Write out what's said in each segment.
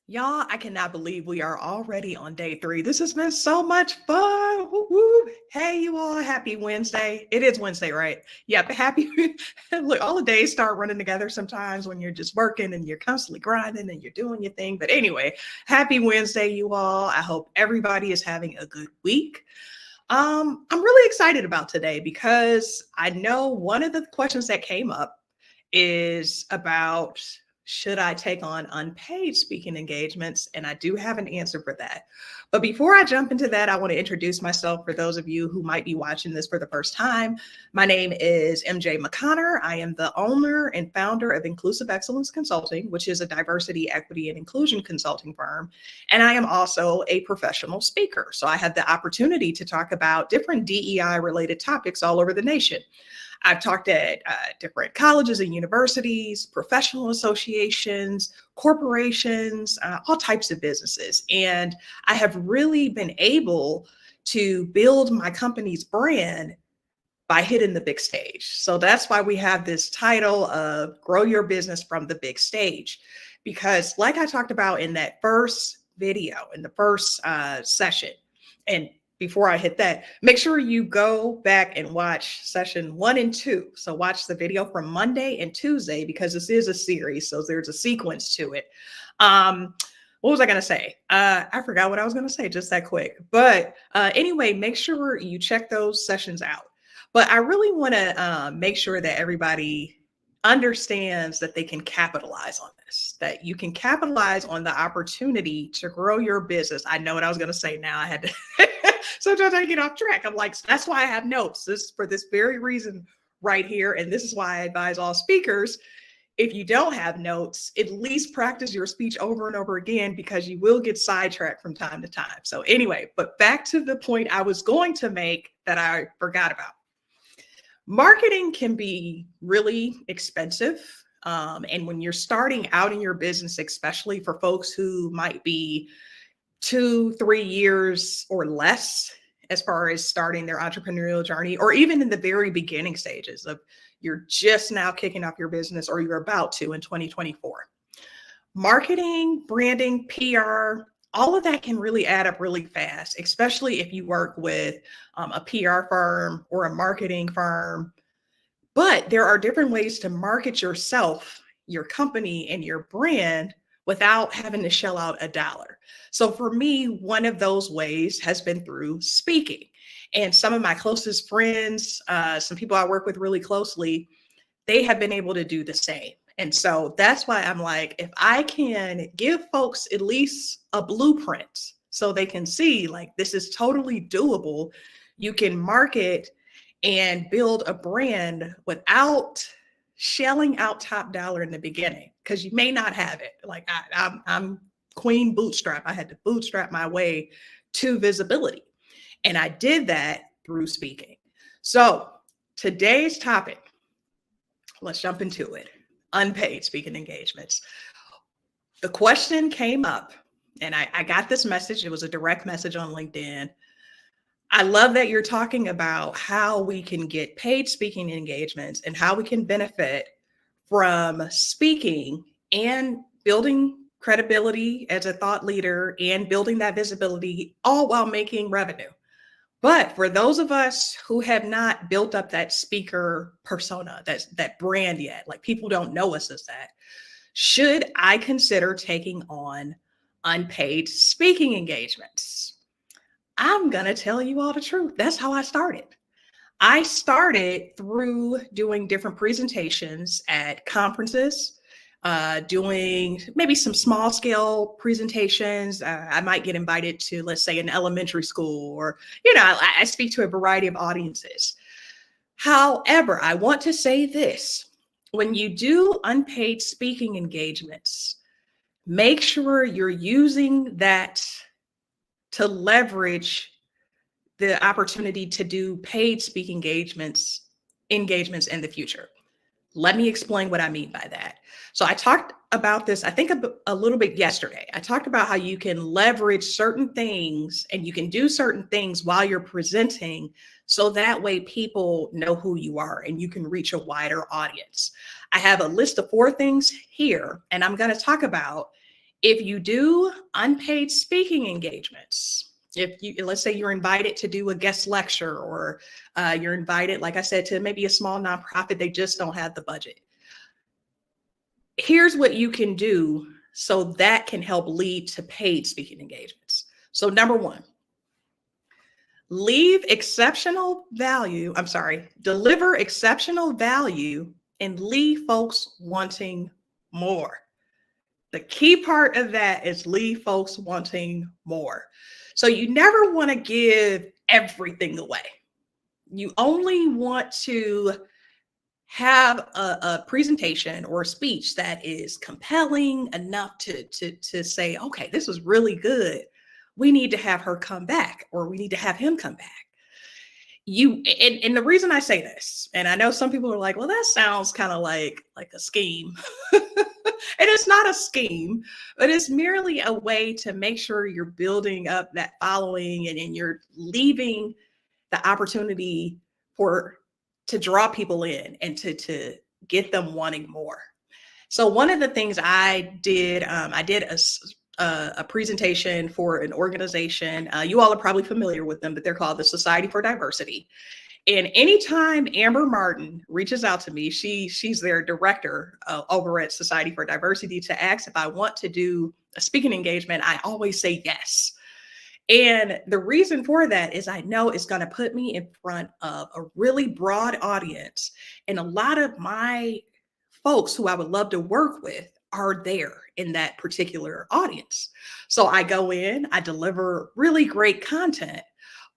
Y'all, I cannot believe we are already on day 3. This has been so much fun. Woo woo. Hey, you all, happy Wednesday. It is Wednesday, right? Yep, happy. Look, all the days start running together sometimes when you're just working and you're constantly grinding and you're doing your thing. But anyway, happy Wednesday, you all. I hope everybody is having a good week. I'm really excited about today because I know one of the questions that came up is about should I take on unpaid speaking engagements? And I do have an answer for that. But before I jump into that, I want to introduce myself for those of you who might be watching this for the first time. My name is MJ McConnor. I am the owner and founder of Inclusive Excellence Consulting, which is a diversity, equity, and inclusion consulting firm. And I am also a professional speaker. So I have the opportunity to talk about different DEI related topics all over the nation. I've talked at different colleges and universities, professional associations, corporations, all types of businesses. And I have really been able to build my company's brand by hitting the big stage. So that's why we have this title of Grow Your Business from the Big Stage. Because like I talked about in that first video, in the first session, and before I hit that, make sure you go back and watch session 1 and 2. So watch the video from Monday and Tuesday because this is a series. So there's a sequence to it. What was I going to say? I forgot what I was going to say just that quick. But anyway, make sure you check those sessions out. But I really want to make sure that everybody understands that they can capitalize on this, that you can capitalize on the opportunity to grow your business. I know what I was going to say now. I had to, sometimes I get off track. I'm like, that's why I have notes. This is for this very reason right here. And this is why I advise all speakers, if you don't have notes, at least practice your speech over and over again because you will get sidetracked from time to time. So anyway, but back to the point I was going to make that I forgot about. Marketing can be really expensive. And when you're starting out in your business, especially for folks who might be 2-3 years or less, as far as starting their entrepreneurial journey, or even in the very beginning stages of you're just now kicking off your business or you're about to in 2024. Marketing, branding, PR, all of that can really add up really fast, especially if you work with a PR firm or a marketing firm. But there are different ways to market yourself, your company, and your brand without having to shell out a dollar. So for me, one of those ways has been through speaking. And some of my closest friends, some people I work with really closely, they have been able to do the same. And so that's why I'm like, if I can give folks at least a blueprint so they can see like this is totally doable, you can market and build a brand without shelling out top dollar in the beginning, because you may not have it. Like I'm queen bootstrap. I had to bootstrap my way to visibility. And I did that through speaking. So today's topic, let's jump into it. Unpaid speaking engagements. The question came up and I got this message. It was a direct message on LinkedIn. I love that you're talking about how we can get paid speaking engagements and how we can benefit from speaking and building credibility as a thought leader and building that visibility, all while making revenue. But for those of us who have not built up that speaker persona, that brand yet, like people don't know us as that, should I consider taking on unpaid speaking engagements? I'm going to tell you all the truth. That's how I started. I started through doing different presentations at conferences, doing maybe some small scale presentations. I might get invited to, let's say, an elementary school, or, I speak to a variety of audiences. However, I want to say this. When you do unpaid speaking engagements, make sure you're using that to leverage the opportunity to do paid speaking engagements in the future. Let me explain what I mean by that. So I talked about this, I think a little bit yesterday. I talked about how you can leverage certain things and you can do certain things while you're presenting, so that way people know who you are and you can reach a wider audience. I have a list of 4 things here, and I'm going to talk about If you do unpaid speaking engagements, if you, let's say you're invited to do a guest lecture, or you're invited, like I said, to maybe a small nonprofit, they just don't have the budget. Here's what you can do so that can help lead to paid speaking engagements. So number one, deliver exceptional value and leave folks wanting more. The key part of that is leave folks wanting more. So you never want to give everything away. You only want to have a presentation or a speech that is compelling enough to say, okay, this was really good. We need to have her come back, or we need to have him come back. And the reason I say this, and I know some people are like, well, that sounds kind of like a scheme. And it's not a scheme, but it's merely a way to make sure you're building up that following, and you're leaving the opportunity to draw people in and to get them wanting more. So one of the things I did a presentation for an organization. You all are probably familiar with them, but they're called the Society for Diversity. And anytime Amber Martin reaches out to me, she's their director over at Society for Diversity, to ask if I want to do a speaking engagement, I always say yes. And the reason for that is I know it's going to put me in front of a really broad audience. And a lot of my folks who I would love to work with are there in that particular audience. So I go in, I deliver really great content,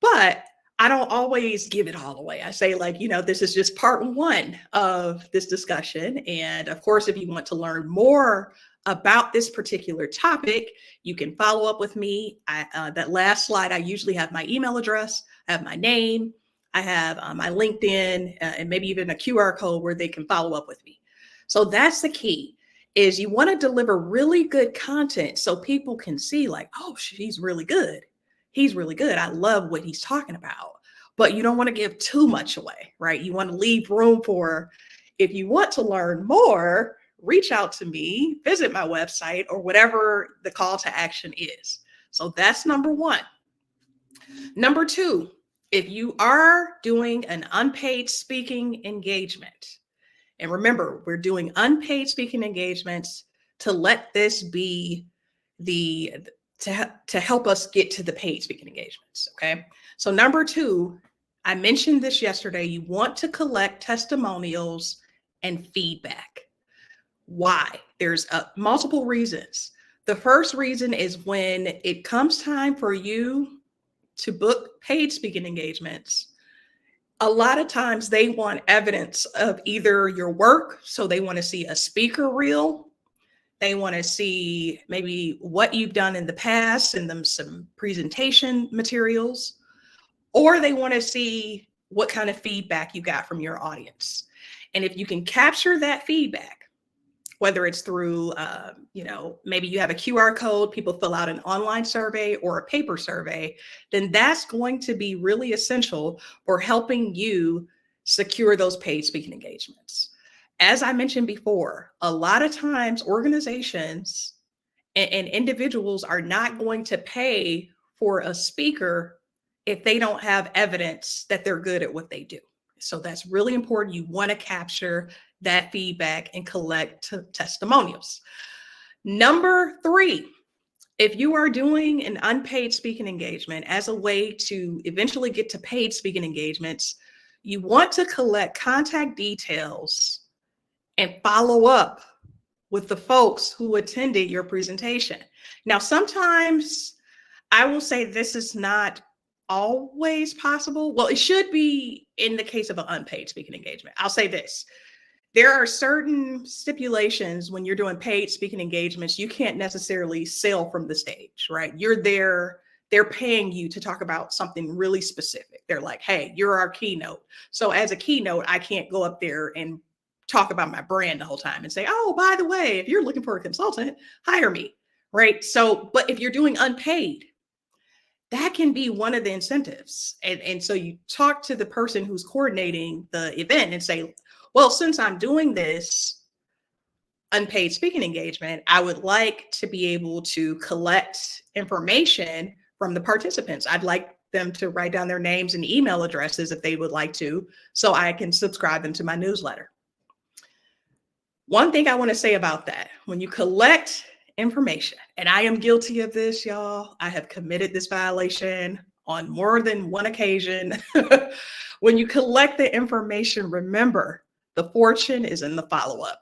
but I don't always give it all away. I say, like, this is just part one of this discussion. And of course, if you want to learn more about this particular topic, you can follow up with me. That last slide, I usually have my email address, I have my name, I have my LinkedIn, and maybe even a QR code where they can follow up with me. So that's the key, is you want to deliver really good content so people can see, like, oh, she's really good. He's really good. I love what he's talking about. But you don't want to give too much away, right? You want to leave room for, if you want to learn more, reach out to me, visit my website, or whatever the call to action is. So that's number one. Number two, if you are doing an unpaid speaking engagement, and remember, we're doing unpaid speaking engagements to let this be to help us get to the paid speaking engagements. Okay. So number two, I mentioned this yesterday, you want to collect testimonials and feedback. Why? There's multiple reasons. The first reason is when it comes time for you to book paid speaking engagements, a lot of times they want evidence of either your work. So they want to see a speaker reel. They want to see maybe what you've done in the past, send them some presentation materials, or they want to see what kind of feedback you got from your audience. And if you can capture that feedback, whether it's through, maybe you have a QR code, people fill out an online survey or a paper survey, then that's going to be really essential for helping you secure those paid speaking engagements. As I mentioned before, a lot of times organizations and individuals are not going to pay for a speaker if they don't have evidence that they're good at what they do. So that's really important. You want to capture that feedback and collect testimonials. Number three, if you are doing an unpaid speaking engagement as a way to eventually get to paid speaking engagements, you want to collect contact details and follow up with the folks who attended your presentation. Now, sometimes I will say this is not always possible. Well, it should be in the case of an unpaid speaking engagement. I'll say this. There are certain stipulations when you're doing paid speaking engagements, you can't necessarily sell from the stage, right? You're there, they're paying you to talk about something really specific. They're like, hey, you're our keynote. So as a keynote, I can't go up there and talk about my brand the whole time and say, oh, by the way, if you're looking for a consultant, hire me, right? So, but if you're doing unpaid, that can be one of the incentives. And so you talk to the person who's coordinating the event and say, well, since I'm doing this, unpaid speaking engagement, I would like to be able to collect information from the participants. I'd like them to write down their names and email addresses if they would like to, so I can subscribe them to my newsletter. One thing I want to say about that, when you collect information, and I am guilty of this, y'all, I have committed this violation on more than one occasion. When you collect the information, remember the fortune is in the follow-up.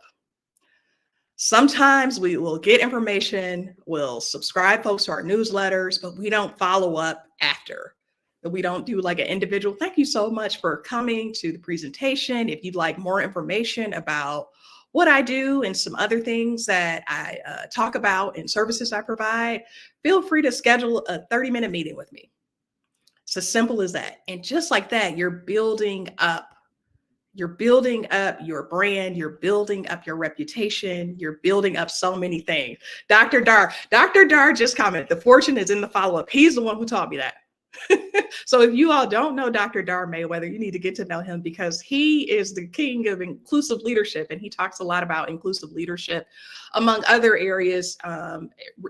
Sometimes we will get information, we'll subscribe folks to our newsletters, but we don't follow up after. We don't do like an individual, thank you so much for coming to the presentation. If you'd like more information about what I do and some other things that I talk about and services I provide, feel free to schedule a 30-minute meeting with me. It's as simple as that. And just like that, you're building up your brand, you're building up your reputation, you're building up so many things. Dr. Dar just commented, the fortune is in the follow-up. He's the one who taught me that. So if you all don't know Dr. Dar Mayweather, you need to get to know him, because he is the king of inclusive leadership, and he talks a lot about inclusive leadership among other areas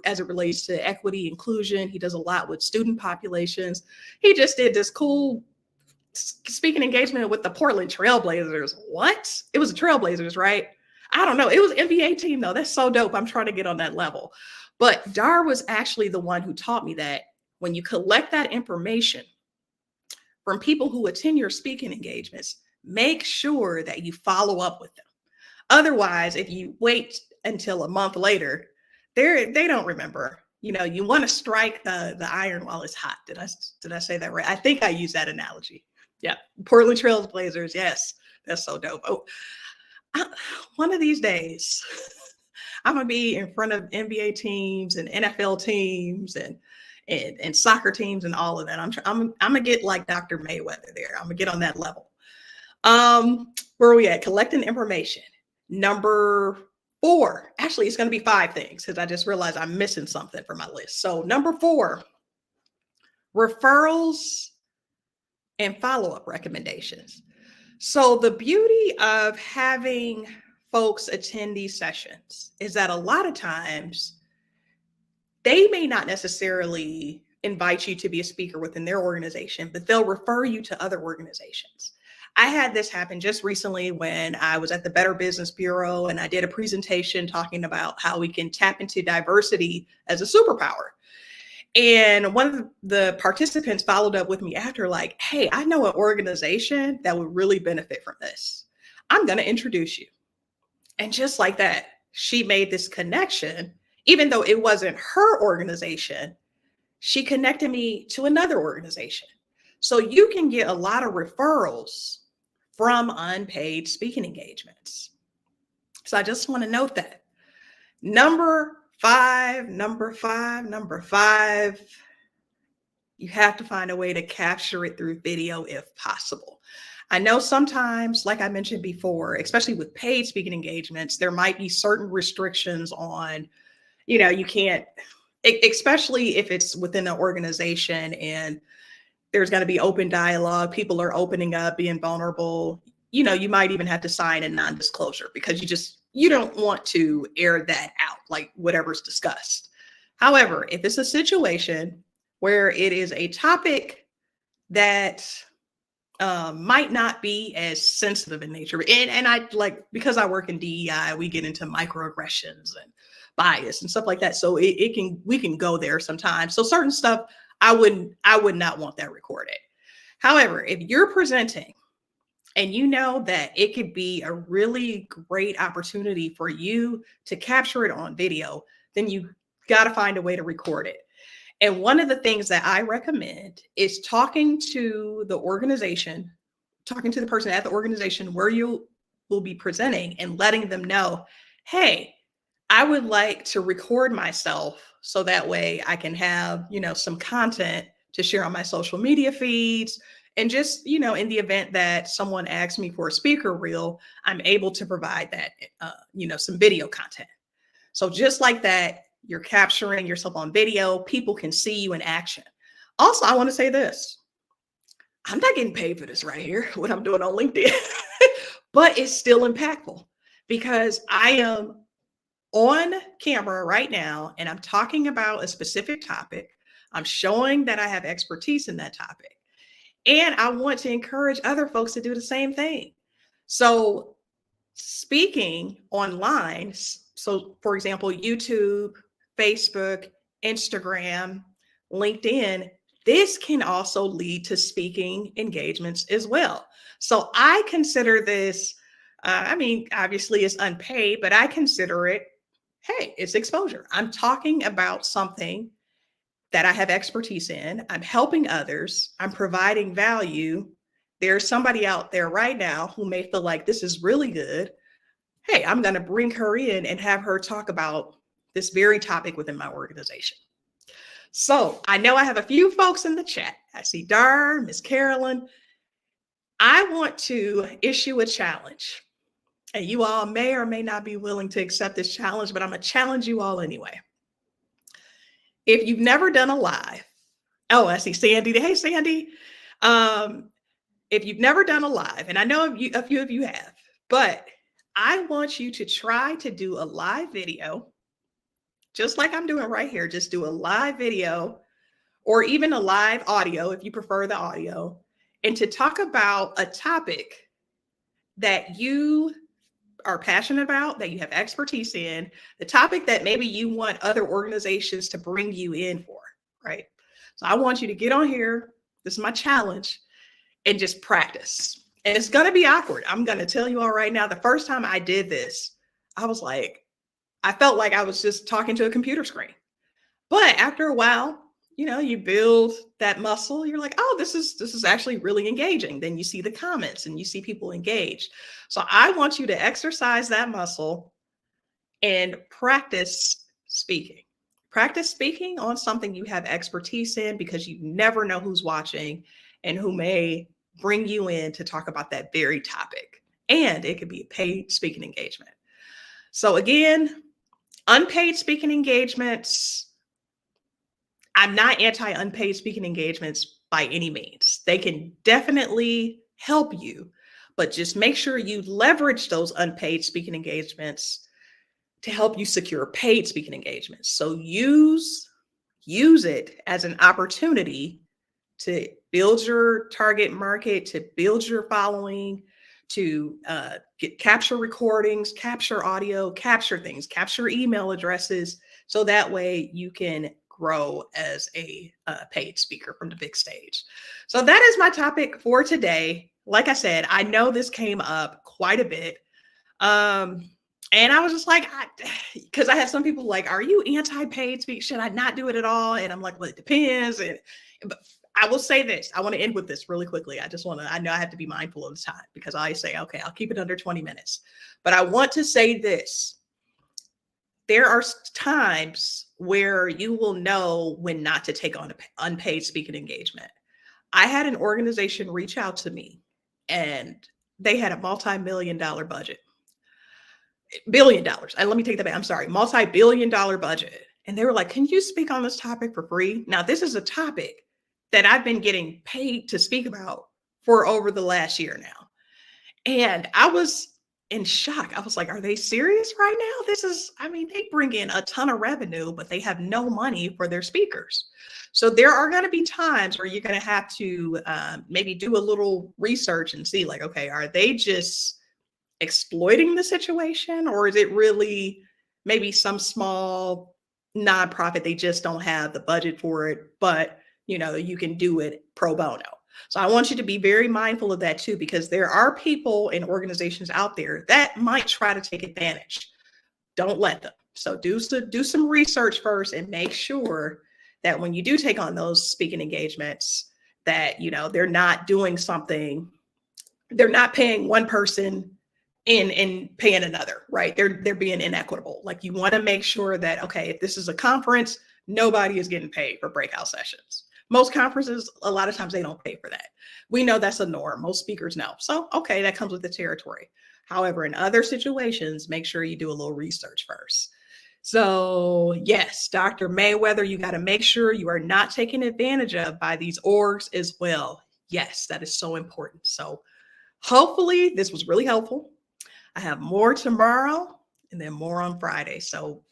as it relates to equity, inclusion. He does a lot with student populations. He just did this cool speaking engagement with the Portland Trailblazers. What? It was the Trailblazers, right? I don't know. It was an NBA team though. That's so dope. I'm trying to get on that level. But Dar was actually the one who taught me that when you collect that information from people who attend your speaking engagements, make sure that you follow up with them. Otherwise, if you wait until a month later, they don't remember. You know, you want to strike the iron while it's hot. Did I say that right? I think I used that analogy. Yeah, Portland Trail Blazers. Yes, that's so dope. Oh, one of these days, I'm gonna be in front of NBA teams and NFL teams and soccer teams and all of that. I'm gonna get like Dr. Mayweather there. I'm gonna get on that level. Where are we at? Collecting information. Number 4, actually, it's gonna be 5 things, because I just realized I'm missing something from my list. So number 4, referrals and follow-up recommendations. So the beauty of having folks attend these sessions is that a lot of times they may not necessarily invite you to be a speaker within their organization, but they'll refer you to other organizations. I had this happen just recently when I was at the Better Business Bureau, and I did a presentation talking about how we can tap into diversity as a superpower. And one of the participants followed up with me after, like, hey, I know an organization that would really benefit from this. I'm going to introduce you. And just like that, she made this connection. Even though it wasn't her organization, she connected me to another organization. So you can get a lot of referrals from unpaid speaking engagements. So I just want to note that. Number five, you have to find a way to capture it through video if possible. I know sometimes, like I mentioned before, especially with paid speaking engagements, there might be certain restrictions on, you can't, especially if it's within an organization and there's going to be open dialogue, people are opening up, being vulnerable. You might even have to sign a non-disclosure because you don't want to air that out, like whatever's discussed. However, if it's a situation where it is a topic that might not be as sensitive in nature, and I like, because I work in DEI, we get into microaggressions and bias and stuff like that. So we can go there sometimes. So certain stuff, I would not want that recorded. However, if you're presenting and you know that it could be a really great opportunity for you to capture it on video, then you got to find a way to record it. And one of the things that I recommend is talking to the organization, talking to the person at the organization where you will be presenting, and letting them know, hey, I would like to record myself so that way I can have, some content to share on my social media feeds. And just, in the event that someone asks me for a speaker reel, I'm able to provide that, some video content. So just like that, you're capturing yourself on video. People can see you in action. Also, I want to say this. I'm not getting paid for this right here, what I'm doing on LinkedIn, but it's still impactful because I am on camera right now and I'm talking about a specific topic. I'm showing that I have expertise in that topic. And I want to encourage other folks to do the same thing. So, speaking online, so for example, YouTube, Facebook, Instagram, LinkedIn, this can also lead to speaking engagements as well. So I consider this, I mean, obviously it's unpaid, but I consider it, hey, it's exposure. I'm talking about something that I have expertise in. I'm helping others. I'm providing value. There's somebody out there right now who may feel like this is really good. Hey, I'm going to bring her in and have her talk about this very topic within my organization. So I know I have a few folks in the chat. I see Dar, Miss Carolyn. I want to issue a challenge. And you all may or may not be willing to accept this challenge, but I'm going to challenge you all anyway. If you've never done a live, oh, I see Sandy. Hey, Sandy. If you've never done a live, and I know a few of you have, but I want you to try to do a live video, just like I'm doing right here. Just do a live video or even a live audio if you prefer the audio, and to talk about a topic that you are passionate about, that you have expertise in, the topic that maybe you want other organizations to bring you in for, right? So I want you to get on here. This is my challenge, and just practice. And it's going to be awkward. I'm going to tell you all right now, the first time I did this, I was like, I felt like I was just talking to a computer screen. But after a while, you know, you build that muscle. You're like, oh, this is actually really engaging. Then you see the comments and you see people engaged. So I want you to exercise that muscle and practice speaking. Practice speaking on something you have expertise in, because you never know who's watching and who may bring you in to talk about that very topic. And it could be a paid speaking engagement. So again, unpaid speaking engagements, I'm not anti-unpaid speaking engagements by any means. They can definitely help you, but just make sure you leverage those unpaid speaking engagements to help you secure paid speaking engagements. So use it as an opportunity to build your target market, to build your following, to capture recordings, capture audio, capture things, capture email addresses, so that way you can grow as a paid speaker from the big stage. So that is my topic for today. Like I said, I know this came up quite a bit. And I was just like, because I had some people like, are you anti-paid speak? Should I not do it at all? And I'm like, well, it depends. But I will say this. I want to end with this really quickly. I know I have to be mindful of the time, because I say, okay, I'll keep it under 20 minutes. But I want to say this. There are times where you will know when not to take on an unpaid speaking engagement. I had an organization reach out to me, and they had a multi-million-dollar budget. $1 billion. And let me take that back. I'm sorry, multi-billion-dollar budget. And they were like, can you speak on this topic for free? Now, this is a topic that I've been getting paid to speak about for over the last year now. And I was in shock. I was like, are they serious right now? They bring in a ton of revenue, but they have no money for their speakers. So there are going to be times where you're going to have to maybe do a little research and see, like, okay, are they just exploiting the situation, or is it really maybe some small nonprofit? They just don't have the budget for it, but you can do it pro bono. So I want you to be very mindful of that too, because there are people and organizations out there that might try to take advantage. Don't let them. So do some research first, and make sure that when you do take on those speaking engagements, that they're not doing something, they're not paying one person in paying another, right? They're being inequitable. Like, you want to make sure that, okay, if this is a conference, nobody is getting paid for breakout sessions. Most conferences, a lot of times they don't pay for that. We know that's a norm. Most speakers know. So, okay, that comes with the territory. However, in other situations, make sure you do a little research first. So yes, Dr. Mayweather, you got to make sure you are not taken advantage of by these orgs as well. Yes, that is so important. So hopefully this was really helpful. I have more tomorrow. and then more on Friday. So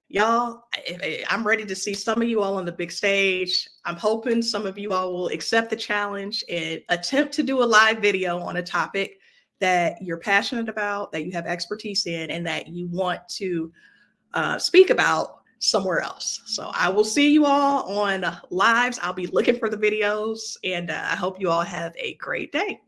y'all, I'm ready to see some of you all on the big stage. I'm hoping some of you all will accept the challenge and attempt to do a live video on a topic that you're passionate about, that you have expertise in, and that you want to speak about somewhere else. So I will see you all on lives. I'll be looking for the videos, and I hope you all have a great day.